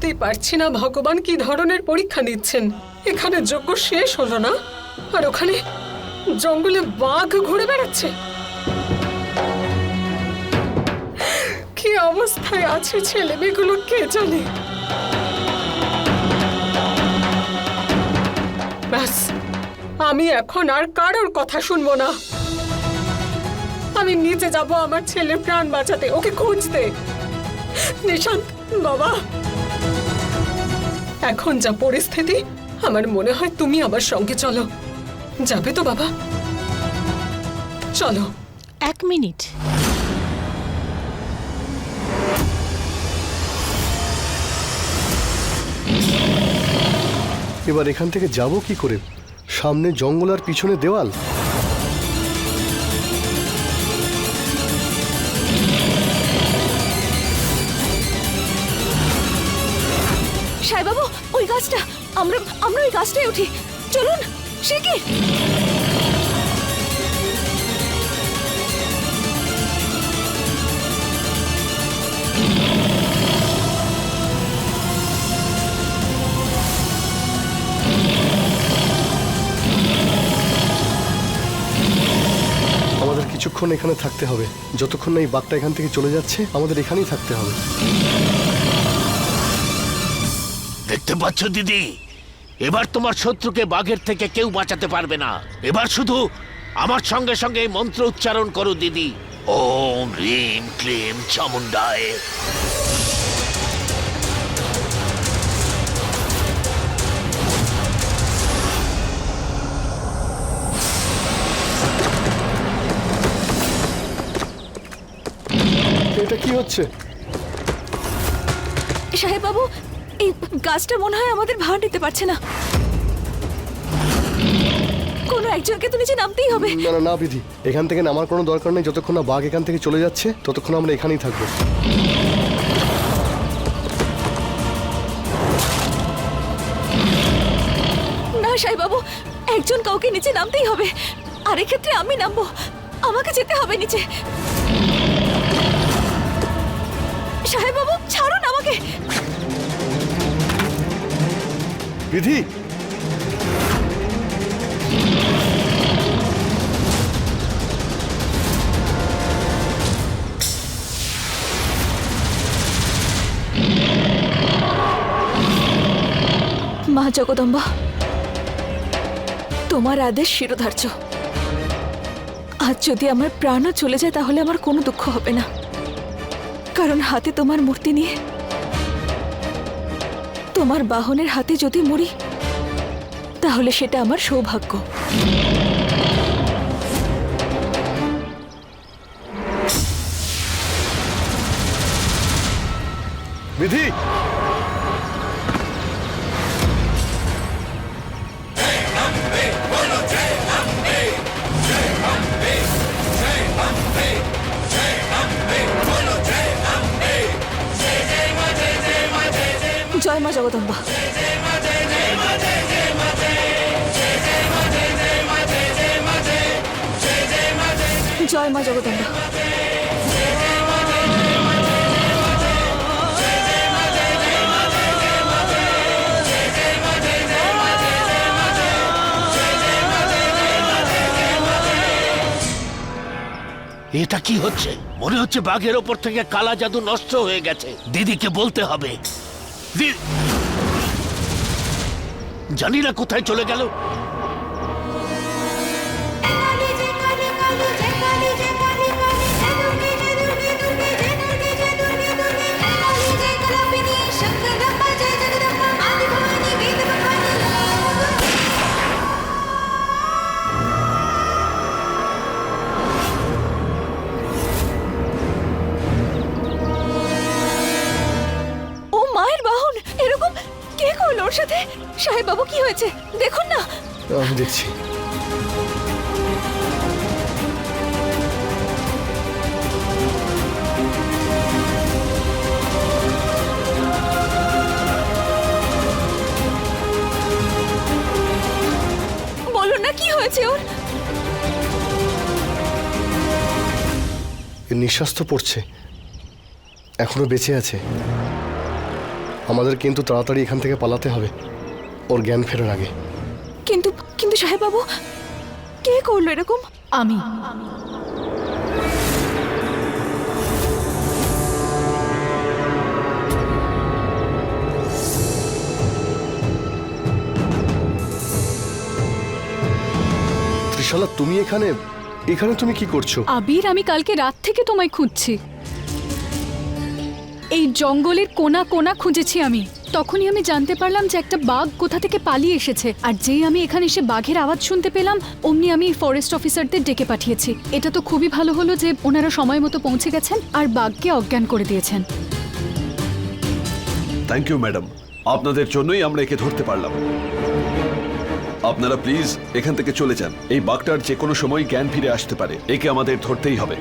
বুঝতেই পারছি না ভগবান কি ধরনের পরীক্ষা নিচ্ছেন। এখানে যজ্ঞ শেষ হলো না আর ওখানে জঙ্গলে বাঘ ঘুরে বেড়াচ্ছে। কি অবস্থায় আছে ছেলে মেয়েগুলো কে জানে। ব্যাস, আমি এখন আর কারোর কথা শুনবো না। আমি নিচে যাব আমার ছেলের প্রাণ বাঁচাতে, ওকে খুঁজতে। নিশান্ত বাবা, এখন যা পরিস্থিতি, আমার মনে হয় তুমি আমার সঙ্গে চলো। যাবে তো বাবা? চলো। 1 মিনিট। এবার এখান থেকে যাব কি করে? সামনে জঙ্গল আর পিছনে দেওয়াল। সাইবাবু, ওই গাছটা, আমরা ওই গাছটায় উঠি। চলুন। সে কি? আমাদের কিছুক্ষণ এখানে থাকতে হবে। যতক্ষণ না এই বাঘটা এখান থেকে চলে যাচ্ছে, আমাদের এখানেই থাকতে হবে। দেখতে পাচ্ছ দিদি, এবার তোমার শত্রুকে বাঘের থেকে কেউ বাঁচাতে পারবে না। এবার শুধু আমার সঙ্গে সঙ্গে এই মন্ত্র উচ্চারণ করো দিদি। ওম হ্রিম ক্লিম চামুন্ডায়। এটা কি হচ্ছে? সাহেব বাবু, এই গাছটা মনে হয় আমাদের ভার নিতে পারছে না। কোনো একজনকে তো নিচে নামতেই হবে। না না না বিধি, এখান থেকে নামার কোনো দরকার নেই। যতক্ষণ না বাঘ এখান থেকে চলে যাচ্ছে, ততক্ষণ আমরা এখানেই থাকবো। না সাহেব বাবু, একজন কাউকে নিচে নামতেই হবে। আর এক্ষেত্রে আমি নামবো, আমাকে যেতে হবে নিচে। সাহেব বাবু, ছাড়ুন আমাকে। বিধি, মা জগদম্বা, তোমার আদেশ শিরোধার্য। আজ যদি আমার প্রাণও চলে যায় তাহলে আমার কোনো দুঃখ হবে না, কারণ হাতে তোমার মূর্তি নিয়ে তোমার বাহনের হাতে যদি মরি তাহলে সেটা আমার সৌভাগ্য। বিধি, জয় মা জগদম্বা। জয় মা জগদম্বা। এটা কি হচ্ছে? মনে হচ্ছে বাঘের ওপর থেকে কালা জাদু নষ্ট হয়ে গেছে। দিদিকে বলতে হবে। জানি না কোথায় চলে গেল। ও মায়ের বাহন, এরকম কে করলো ওর সাথে? সাহেব বাবু, কি হয়েছে দেখুন না। আমি দেখছি। বলুন না কি হয়েছে ওর। এর নিঃশ্বাস তো পড়ছে, এখনো বেঁচে আছে। আমাদের কিন্তু তাড়াতাড়ি এখান থেকে পালাতে হবে ওর জ্ঞান ফেরার আগে। কিন্তু কিন্তু সাহেব বাবু, কে করলো এরকম? আমি। ত্রিশালা, তুমি এখানে এখানে তুমি কি করছো? আবির, আমি কালকে রাত থেকে তোমায় খুঁজছি। এই জঙ্গলের কোনা কোনা খুঁজেছি আমি। তখনই আমি জানতে পারলাম যে একটা বাঘ কোথা থেকে পালিয়ে এসেছে। আর যেই আমি এখানে এসে বাঘের আওয়াজ শুনতে পেলাম, অমনি আমি ফরেস্ট অফিসারদের ডেকে পাঠিয়েছি। এটা তো খুবই ভালো হলো যে ওনারা সময় মতো পৌঁছে গেছেন আর বাঘকে অজ্ঞান করে দিয়েছেন। থ্যাংক ইউ ম্যাডাম, আপনাদের জন্যই আমরা একে ধরতে পারলাম। আপনারা প্লিজ এখান থেকে চলে যান। এই বাঘটার যে কোনো সময় জ্ঞান ফিরে আসতে পারে, একে আমাদের ধরতেই হবে।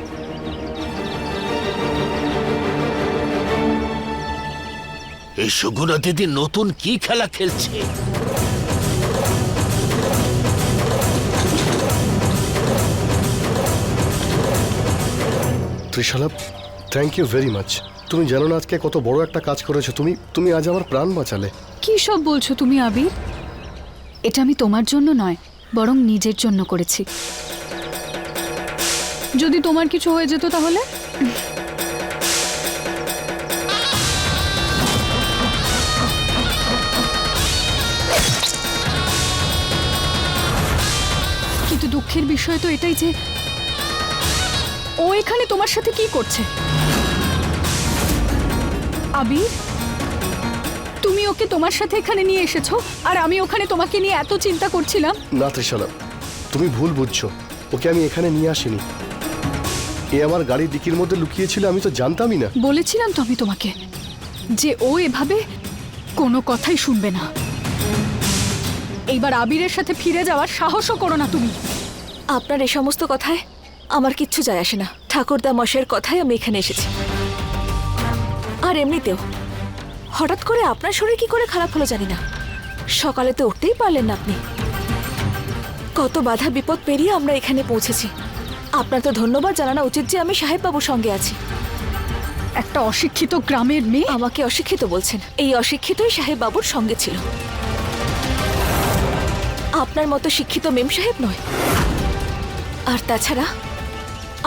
এই সুগুনা দিদি নতুন কি খেলা খেলছে? ত্রিশালা, থ্যাংক ইউ ভেরি মাচ। তুমি জানো না আজকে কত বড় একটা কাজ করেছো। তুমি আজ আমার প্রাণ বাঁচালে। কি সব বলছো তুমি আবির? এটা আমি তোমার জন্য নয়, বরং নিজের জন্য করেছি। যদি তোমার কিছু হয়ে যেত তাহলে? কিন্তু দুঃখের বিষয় তো এটাই যে ও এখানে তোমার সাথে কি করছে? আবির, তুমি ওকে তোমার সাথে এখানে নিয়ে এসেছো আর আমি ওখানে তোমাকে নিয়ে এত চিন্তা করছিলাম। না ত্রিশালা, তুমি ভুল বুঝছো। ওকে আমি এখানে নিয়ে আসিনি। এ আমার গাড়ির ডিকির মধ্যে লুকিয়েছিল, আমি তো জানতামই না। বলেছিলাম তো আমি তোমাকে যে ও এভাবে কোনো কথাই শুনবে না। এইবার আবিরের সাথে ফিরে যাওয়ার সাহসও করো না তুমি। আপনার এই সমস্ত কথায় আমার কিচ্ছু যায় আসে না। ঠাকুরদা মশাইয়ের কথাই আমি এখানে এসেছি। আর এমনিতেও হঠাৎ করে আপনার শরীর কি করে খারাপ হলো জানি না। সকালে তো উঠতেই পারলেন না আপনি। কত বাধা বিপদ পেরিয়ে আমরা এখানে পৌঁছেছি। আপনার তো ধন্যবাদ জানানো উচিত যে আমি সাহেব বাবুর সঙ্গে আছি। একটা অশিক্ষিত গ্রামের মেয়ে আমাকে অশিক্ষিত বলছেন? এই অশিক্ষিতই সাহেব বাবুর সঙ্গে ছিল, আপনার মতো শিক্ষিত মেম সাহেব নয়। আর তাছাড়া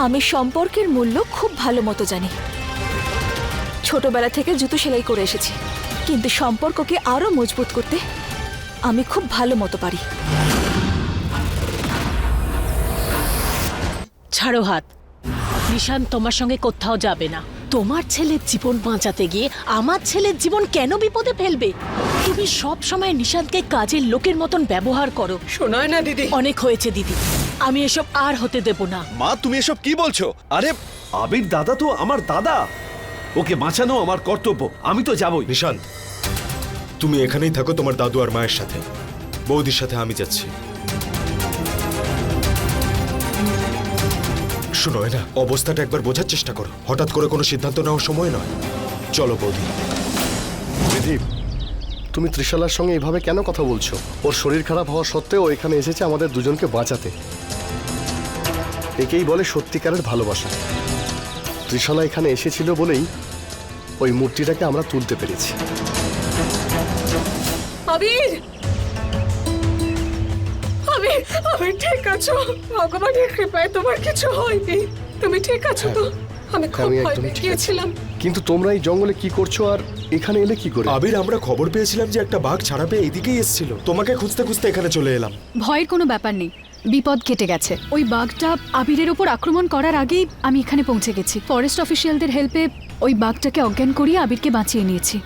আমি সম্পর্কের মূল্য খুব ভালো মতো জানি। ছোটবেলা থেকে জুতো সেলাই করে এসেছি, কিন্তু সম্পর্ককে আরো মজবুত করতে আমি খুব ভালো মতো পারি। ছাড়ো হাত। নিশান তোমার সঙ্গে কোথাও যাবে না। তোমার ছেলের জীবন বাঁচাতে গিয়ে আমার ছেলের জীবন কেন বিপদে ফেলবে? তুমি সব সময় নিশানকে কাজের লোকের মতন ব্যবহার করো। শোনায় না দিদি? অনেক হয়েছে দিদি, আমি এসব আর হতে দেব না। মা, তুমি এসব কি বলছো? আরে আবির দাদা তো আমার দাদা, ওকে বাঁচানো আমার কর্তব্য। আমি তো যাবই। নিশান্ত, তুমি এখানেই থাকো তোমার দাদু আর মায়ের সাথে। বৌদির সাথে আমি যাচ্ছি। শোনো, না অবস্থাটা একবার বোঝার চেষ্টা করো। হঠাৎ করে কোনো সিদ্ধান্ত নেওয়ার সময় নয়। চলো বৌদি। বিধি, তুমি ত্রিশালার সঙ্গে এভাবে কেন কথা বলছো? ওর শরীর খারাপ হওয়া সত্ত্বেও ও এখানে এসেছে আমাদের দুজনকে বাঁচাতে। একেই বলে সত্যিকারের ভালোবাসা। ত্রিশালা এখানে এসেছিল বলেই ওই মূর্তিটাকে আমরা তুলতে পেরেছি। আবির, আবির, আবির ঠিক আছো? ভগবানের কৃপায় তোমার কিছু হয়নি। তুমি ঠিক আছো তো? আমি খুব আমি ভয় একদমই পেয়ে ঠিক আছি। গিয়েছিলাম। কিন্তু তোমরা এই জঙ্গলে কি করছো আর এখানে এলে কি করে? আবির, আমরা খবর পেয়েছিলাম যে একটা বাঘ ছাড়া পেয়ে এদিকেই এসেছিল। তোমাকে খুঁজতে খুঁজতে এখানে চলে এলাম। ভয়ের কোনো ব্যাপার নেই, বিপদ কেটে গেছে। ওই বাঘটা আবিরের ওপর আক্রমণ করার আগেই আমি এখানে পৌঁছে গেছি। ফরেস্ট অফিসিয়ালদের হেল্পে ওই বাঘটাকে অজ্ঞান করিয়ে আবিরকে বাঁচিয়ে নিয়েছি।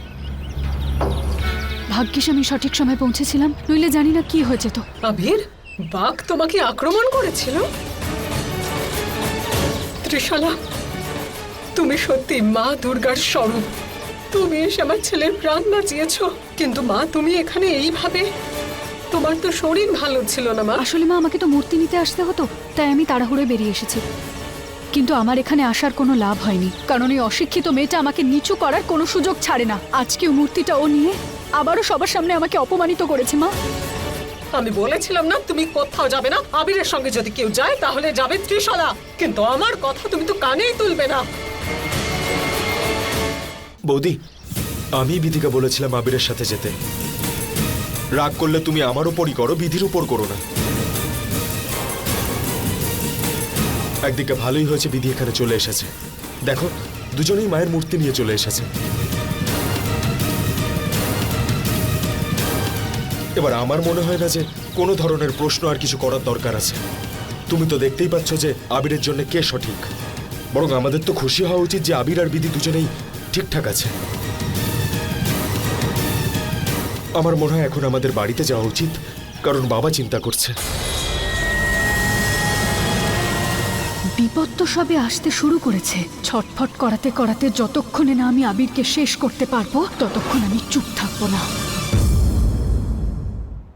ভাগ্যিস আমি সঠিক সময় পৌঁছেছিলাম, নইলে জানি না কি হয়ে যেত। আবির, বাঘ তোমাকে আক্রমণ করেছিল? ত্রিশালা, তুমি সত্যি মা দুর্গার স্বরূপ। তুমি এসে আমার ছেলের প্রাণ বাঁচিয়েছো। কিন্তু মা, তুমি এখানে এইভাবে? তোমার তো শরীর ভালো ছিল না মা। আসলে মা, আমাকে তো মূর্তি নিতে আসতে হতো, তাই আমি তাড়াহুড়ো বেরিয়ে এসেছি। কিন্তু আমার এখানে আসার কোনো লাভ হয়নি, কারণ এই অশিক্ষিত মেয়েটা আমাকে নিচু করার কোনো সুযোগ ছাড়ে না। আজকেও মূর্তিটা ও নিয়ে আবারও সবার সামনে আমাকে অপমানিত করেছে। মা, আমি বলেছিলাম না তুমি কোথাও যাবে না? আবিরের সঙ্গে যদি কেউ যায় তাহলে যাবে ত্রিশালা, কিন্তু আমার কথা তুমি তো কানেই তুলবে না। বৌদি, আমি বিধিকে বলেছিলাম আবিরের সাথে যেতে। রাগ করলে তুমি আমার উপরই করো, বিধির উপর করো না। একদিকে ভালোই হয়েছে বিধি এখানে চলে এসেছে। দেখো, দুজনেই মায়ের মূর্তি নিয়ে চলে এসেছে। এবার আমার মনে হয় না যে কোনো ধরনের প্রশ্ন আর কিছু করার দরকার আছে। তুমি তো দেখতেই পাচ্ছ যে আবিরের জন্য কে সঠিক। বরং আমাদের তো খুশি হওয়া উচিত যে আবির আর বিধি দুজনেই ঠিকঠাক আছে। আমার মনে হয় এখন আমাদের বাড়িতে যাওয়া উচিত, কারণ বাবা চিন্তা করছে। বিপদ তো সবে আসতে শুরু করেছে। ছটফট করাতে করাতে যতক্ষণে না আমি আবিরকে শেষ করতে পারবো ততক্ষণ আমি চুপ থাকবো না।